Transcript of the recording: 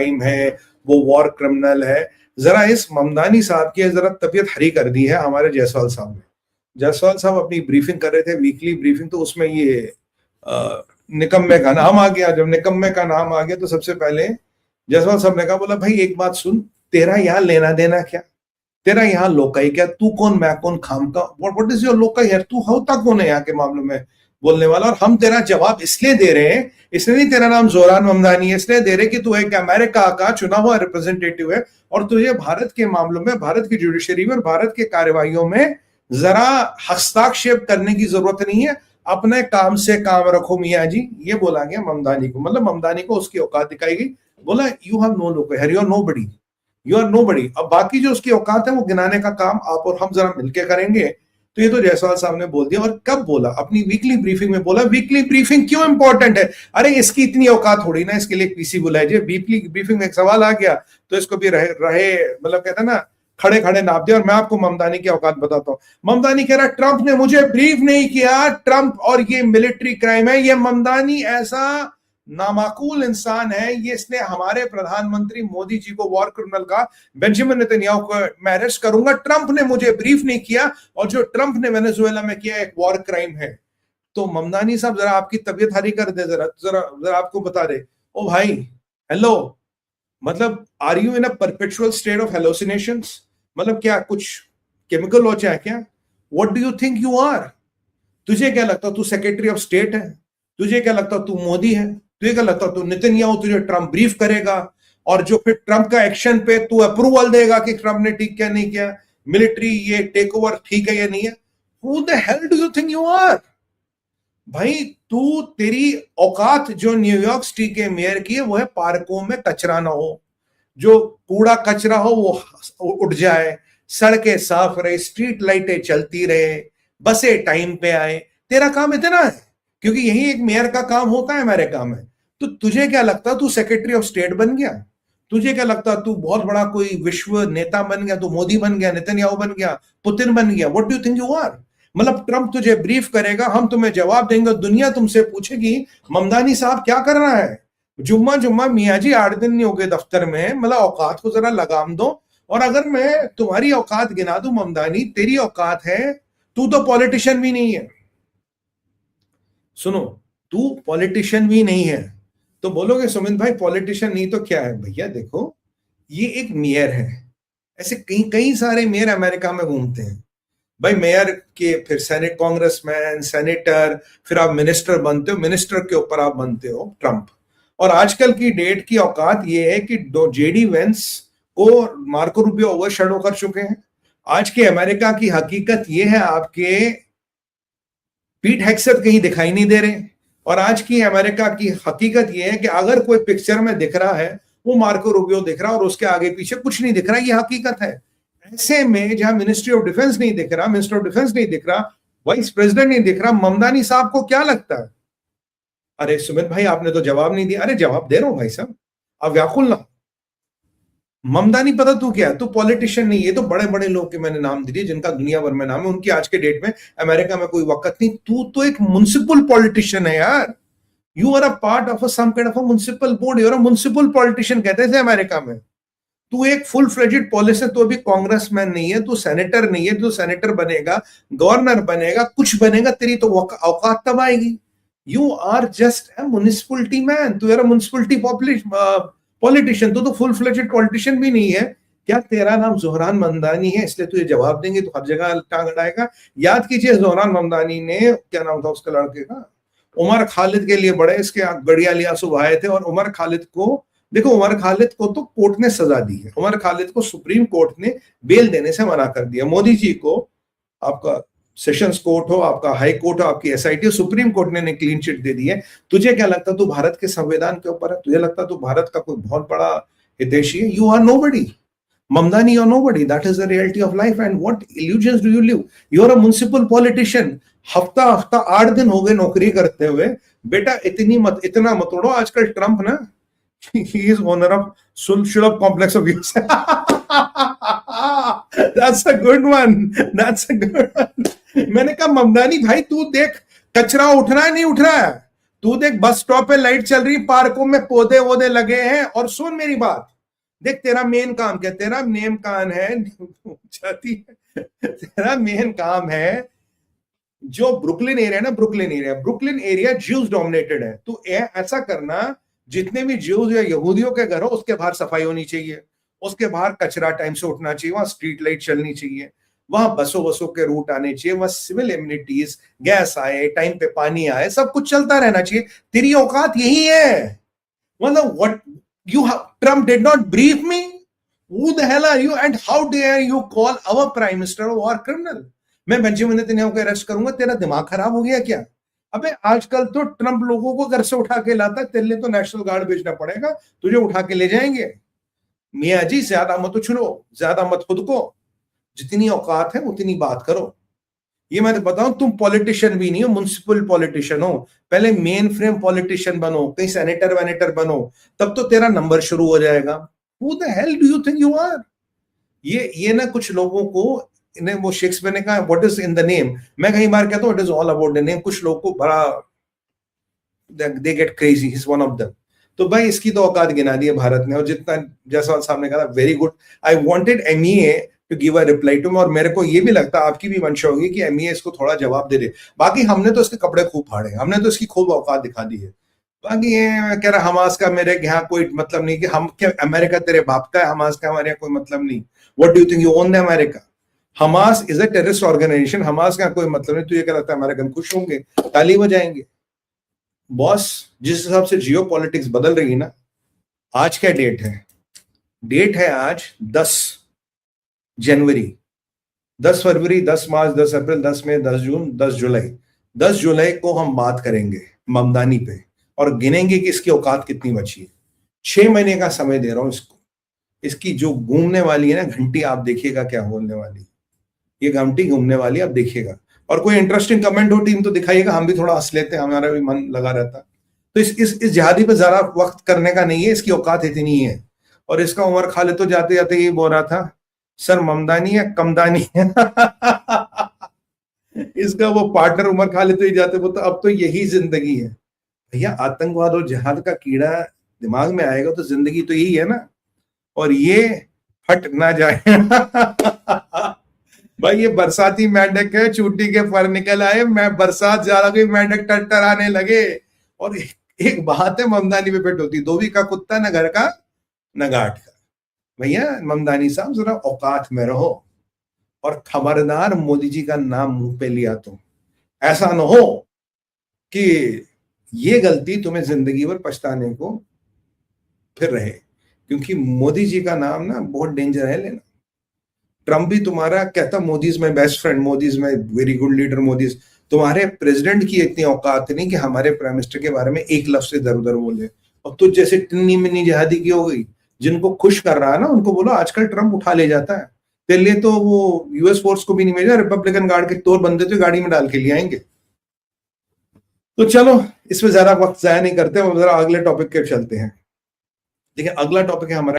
Crime है, वो war criminal है। जरा इस ममदानी साहब की जरा तबीयत हरी कर दी है हमारे जायसवाल साहब ने। जायसवाल साहब अपनी ब्रीफिंग कर रहे थे, वीकली ब्रीफिंग, तो उसमें ये निकम्मे का नाम आ गया। जब निकम्मे का नाम आ गया तो सबसे पहले जायसवाल साहब ने कहा, बोला भाई एक बात सुन, तेरा यहाँ लेना देना क्या, तेरा यहाँ लोकाई क्या, तू कौन मैं कौन, खाम का व्हाट इज योर लोकाई है, तू होता कौन है यहाँ के मामलों में बोलने वाला। और हम तेरा जवाब इसलिए दे रहे हैं, इसलिए नहीं तेरा नाम जोरान ममदानी है, इसलिए दे रहे कि तू एक अमेरिका का चुना हुआ रिप्रेजेंटेटिव है और तुझे भारत के मामलों में, भारत की जुडिशरी में और भारत के कार्यवाहियों में जरा हस्तक्षेप करने की जरूरत नहीं है, अपने काम से काम रखो मियाँ जी। ये बोला गया ममदानी को, मतलब ममदानी को उसकी औकात दिखाई गई। बोला you have no locus, you are nobody, you are nobody. अब बाकी जो उसकी औकात है वो गिनाने का काम आप और हम जरा मिलकर करेंगे। तो ये तो जायसवाल साहब ने बोल दिया। और कब बोला? अपनी वीकली ब्रीफिंग में बोला। वीकली ब्रीफिंग क्यों इंपॉर्टेंट है? अरे इसकी इतनी औकात थोड़ी ना, इसके लिए पीसी बुलाइए। वीकली ब्रीफिंग में एक सवाल आ गया तो इसको भी रहे मतलब कहते हैं ना, खड़े खड़े नाप दिया। और मैं आपको ममदानी की औकात बताता हूं। ममदानी कह रहा है ट्रंप ने मुझे ब्रीफ नहीं किया, ट्रंप और ये मिलिट्री क्राइम है। ये ममदानी ऐसा नामाकूल इंसान है, ये इसने हमारे प्रधानमंत्री मोदी जी को वॉर क्रिमिनल का, बेंजामिन नेतन्याहू को मैं अरेस्ट करूंगा, ट्रंप ने मुझे ब्रीफ नहीं किया और जो ट्रंप ने वेनेजुएला में किया एक वॉर क्राइम है। तो ममदानी साहब जरा आपकी तबीयत हरी कर दे, जरा जरा जरा आपको बता दे, ओ भाई हेलो, मतलब are you in a perpetual state of hallucinations? मतलब क्या कुछ केमिकल हो जाए क्या? What do you think you are? तुझे क्या लगता तू सेक्रेटरी ऑफ स्टेट है? तुझे क्या लगता तू मोदी है? तुझे क्या लगता तू नेतन्याहू, तुझे ट्रंप ब्रीफ करेगा और जो फिर ट्रंप का एक्शन पे तू अप्रूवल देगा कि ट्रंप ने ठीक क्या नहीं किया, मिलिट्री ये टेक ओवर ठीक है या नहीं है? Who the hell do you think you are? भाई तू, तेरी औकात जो न्यूयॉर्क सिटी के मेयर की है वो है पार्कों में कचरा ना हो, जो कूड़ा कचरा हो वो उठ जाए, सड़कें साफ रहे, स्ट्रीट लाइटें चलती रहे, बसें टाइम पे आए। तेरा काम इतना है, क्योंकि यही एक मेयर का काम होता है अमेरिका में। तो तुझे क्या लगता तू सेक्रेटरी ऑफ स्टेट बन गया? तुझे क्या लगता तू बहुत बड़ा कोई विश्व नेता बन गया? तू मोदी बन गया, नेतन्याहू बन गया, पुतिन बन गया? What do you think you are? मतलब ट्रंप तुझे ब्रीफ करेगा, हम तुम्हें जवाब देंगे, दुनिया तुमसे पूछेगी ममदानी साहब क्या कर रहा है। जुम्मा जुम्मा मियाँ जी 8 दिन नहीं हो गए दफ्तर में, मतलब औकात को जरा लगाम दो। और अगर मैं तुम्हारी औकात गिना दूं ममदानी, तेरी औकात है, तू तो पॉलिटिशियन भी नहीं है। सुनो, तू पॉलिटिशियन भी नहीं है। तो बोलोगे सुमित भाई पॉलिटिशियन नहीं तो क्या है? भैया देखो, ये एक मेयर है, ऐसे कई कई सारे मेयर अमेरिका में घूमते हैं भाई। मेयर के फिर सेनेट, कांग्रेसमैन, सेनेटर, फिर आप मिनिस्टर बनते हो, मिनिस्टर के ऊपर आप बनते हो ट्रंप। और आजकल की डेट की औकात ये है कि जेडी वेंस को मार्को रूबियो ओवरशैडो कर चुके हैं। आज के अमेरिका की हकीकत ये है, आपके पीट हेग्सेथ कहीं दिखाई नहीं दे रहे। और आज की अमेरिका की हकीकत यह है कि अगर कोई पिक्चर में दिख रहा है वो मार्को रूबियो दिख रहा है और उसके आगे पीछे कुछ नहीं दिख रहा। ये हकीकत है। ऐसे में जहां मिनिस्ट्री ऑफ डिफेंस नहीं दिख रहा, मिनिस्टर ऑफ डिफेंस नहीं दिख रहा, वाइस प्रेसिडेंट नहीं दिख रहा, ममदानी साहब को क्या लगता है? अरे सुमित भाई आपने तो जवाब नहीं दिया। अरे जवाब दे रहा हूं भाई साहब, आप व्याकुल ना। ममदानी पता तू क्या है? तू पॉलिटिशियन नहीं। ये तो बड़े बड़े लोग के मैंने नाम दिए जिनका दुनिया भर में नाम है, उनकी आज के डेट में अमेरिका में कोई वक्त नहीं। तू तो एक म्युनिसिपल पॉलिटिशियन है यार। You are a part of some kind of a municipal board, you are a municipal politician कहते थे अमेरिका में। तू एक फुल फ्लेजेड पॉलिसी, तो अभी कांग्रेसमैन नहीं है, तू सेनेटर नहीं है। तू सेनेटर बनेगा, गवर्नर बनेगा, कुछ बनेगा, तेरी तो औकात तब आएगी। You are just a municipality man, you are a municipality politician. तो फुल फ्लेजेड पॉलिटिशियन भी नहीं है। क्या तेरा नाम जोहरान ममदानी है इसलिए तुझे जवाब देंगे तो हर जगह टांग अड़ाएगा? याद कीजिए जोहरान ममदानी ने, क्या नाम था उसके लड़के का, उमर खालिद के लिए बड़े इसके गड़िया लिया सुबह थे। और उमर खालिद को देखो, उमर खालिद को तो कोर्ट ने सजा दी है। उमर खालिद को सुप्रीम कोर्ट ने बेल देने से मना कर दिया। मोदी जी को, आपका सेशंस कोर्ट हो, आपका हाई कोर्ट हो, आपकी एसआईटी हो, सुप्रीम कोर्ट ने क्लीन चिट दे दी है। तुझे क्या लगता तू भारत के संविधान के ऊपर है? तुझे लगता तू भारत का कोई बहुत बड़ा हितैषी है? You are nobody Mamdani, you are nobody. That is the reality of life. And what illusions do you live? You are a municipal politician. हफ्ता 8 दिन हो गए नौकरी करते हुए। बेटा इतना मत उड़ो। आजकल ट्रंप ना, he is owner of Shulab complex of yours. That's a good one. That's a good one. मैंने कहा ममदानी भाई तू देख, कचरा उठ रहा है नहीं उठ रहा है? तू देख बस स्टॉप पे लाइट चल रही, पार्कों में पौधे वोधे लगे हैं, और सुन मेरी बात, देख तेरा मेन काम क्या, तेरा मेन काम है तेरा मेन काम है जो ब्रुकलिन एरिया ना, ब्रुकलिन एरिया ज्यूज डोमिनेटेड है। तो ऐसा करना, जितने भी ज्यूज या यहूदियों के घर हो उसके बाहर सफाई होनी चाहिए, उसके बाहर कचरा टाइम से उठना चाहिए, वहां स्ट्रीट लाइट चलनी चाहिए, वहां बसों के रूट आने चाहिए, वहां सिविल एम्यूनिटीज, गैस आए, टाइम पे पानी आए, सब कुछ चलता रहना चाहिए। तेरी औकात यही है। मतलब what you Trump did not brief me, who the hell are you and how dare you call our prime minister a war criminal? मैं बेंजामिन नेतन्याहू को अरेस्ट करूंगा, तेरा दिमाग खराब हो गया क्या? अबे आजकल तो ट्रंप लोगों को घर से उठा के लाता है, तेरे लिए तो नेशनल गार्ड भेजना पड़ेगा, तुझे उठा के ले जाएंगे। मियाँ जी ज्यादा मत उछलो, ज्यादा मत खुद को, जितनी औकात है उतनी बात करो। ये मैं तो बताऊं, तुम पॉलिटिशियन भी नहीं हो, म्युनिसिपल पॉलिटिशियन हो, पहले मेन फ्रेम पॉलिटिशियन बनो, कहीं सेनेटर वेनेटर बनो, तब तो तेरा नंबर शुरू हो जाएगा। Who the hell do you think you are? ये ना कुछ लोगों को, इन्हें वो शेक्सपियर ने कहा what is in the name, मैं कई बार कहता हूँ it is all about the name. कुछ लोग को बड़ा they get crazy, is one of them. तो भाई इसकी तो औकात गिना दी है भारत ने, और जितना जायसवाल साहब ने कहा very good, I wanted MEA to give a reply to, और मेरे को ये भी लगता है आपकी भी मंशा होगी कि एमईए इसको थोड़ा जवाब दे दे। बाकी हमने तो इसके कपड़े खूब फाड़े, हमने तो इसकी खूब औकात दिखा दी है। बाकी ये कह रहा हमास का मेरे यहाँ कोई मतलब नहीं, कि हम क्या, अमेरिका तेरे बाप का है, हमास का हमारे यहाँ कोई मतलब नहीं। What do you think, you own the America? Hamas is a terrorist organisation, Hamas का कोई मतलब नहीं। तुझे क्या लगता है अमेरिकन खुश होंगे, ताली बजाएंगे? बॉस, जिस हिसाब से जियो पॉलिटिक्स बदल रही है ना, आज क्या डेट है? डेट है आज 10 जनवरी, 10 फरवरी, 10 मार्च, 10 अप्रैल, 10 मई, 10 जून, 10 जुलाई। 10 जुलाई को हम बात करेंगे ममदानी पे, और गिनेंगे कि इसकी औकात कितनी बची है। 6 महीने का समय दे रहा हूं इसको। इसकी जो घूमने वाली है ना घंटी, आप देखिएगा क्या होने वाली, ये घंटी घूमने वाली, आप देखिएगा। और कोई इंटरेस्टिंग कमेंट हो टीम तो दिखाइएगा, हम भी थोड़ा हंस लेते हैं, हमारा भी मन लगा रहता। तो इस जिहादी पे जरा वक्त करने का नहीं है, इसकी औकात इतनी है। और इसका उमर खालिद तो जाते जाते ये बोल रहा था, सर ममदानी है कमदानी है इसका वो पार्टनर उमर खालिद तो ही जाते, वो तो अब तो यही जिंदगी है भैया। आतंकवाद और जिहाद का कीड़ा दिमाग में आएगा तो जिंदगी तो यही है ना, और ये हट ना जाए भाई ये बरसाती मेंढक है, चूटी के पर निकल आए, मैं बरसात ज्यादा गई, मेंढक टट्टर आने लगे। और एक बात है, ममदानी पे पेट होती, धोबी का कुत्ता न घर का न घाट का। भैया ममदानी साहब जरा औकात में रहो, और खबरदार मोदी जी का नाम मुंह पे लिया तो ऐसा न हो कि ये गलती तुम्हें जिंदगी भर पछताने को फिर रहे, क्योंकि मोदी जी का नाम ना बहुत डेंजर है लेना। ट्रम्प भी तुम्हारा कहता Modi is my best friend, Modi is my very good leader, Modi, तुम्हारे प्रेसिडेंट की इतनी औकात नहीं कि हमारे प्राइम मिनिस्टर के बारे में एक लफ्ज से इधर उधर बोले। और तुझ जैसे टिन्नी मिन्नी जिहादी की हो गई, जिनको खुश कर रहा है ना उनको बोलो आजकल ट्रम्प उठा ले जाता है, तेरे लिए तो वो यूएस फोर्स को भी नहीं भेजा, रिपब्लिकन गार्ड के तौर बंदे तो गाड़ी में डाल के ले आएंगे। तो चलो इसमें ज्यादा वक्त जाया नहीं करते, जरा अगले टॉपिक के चलते हैं। देखिए अगला टॉपिक है हमारा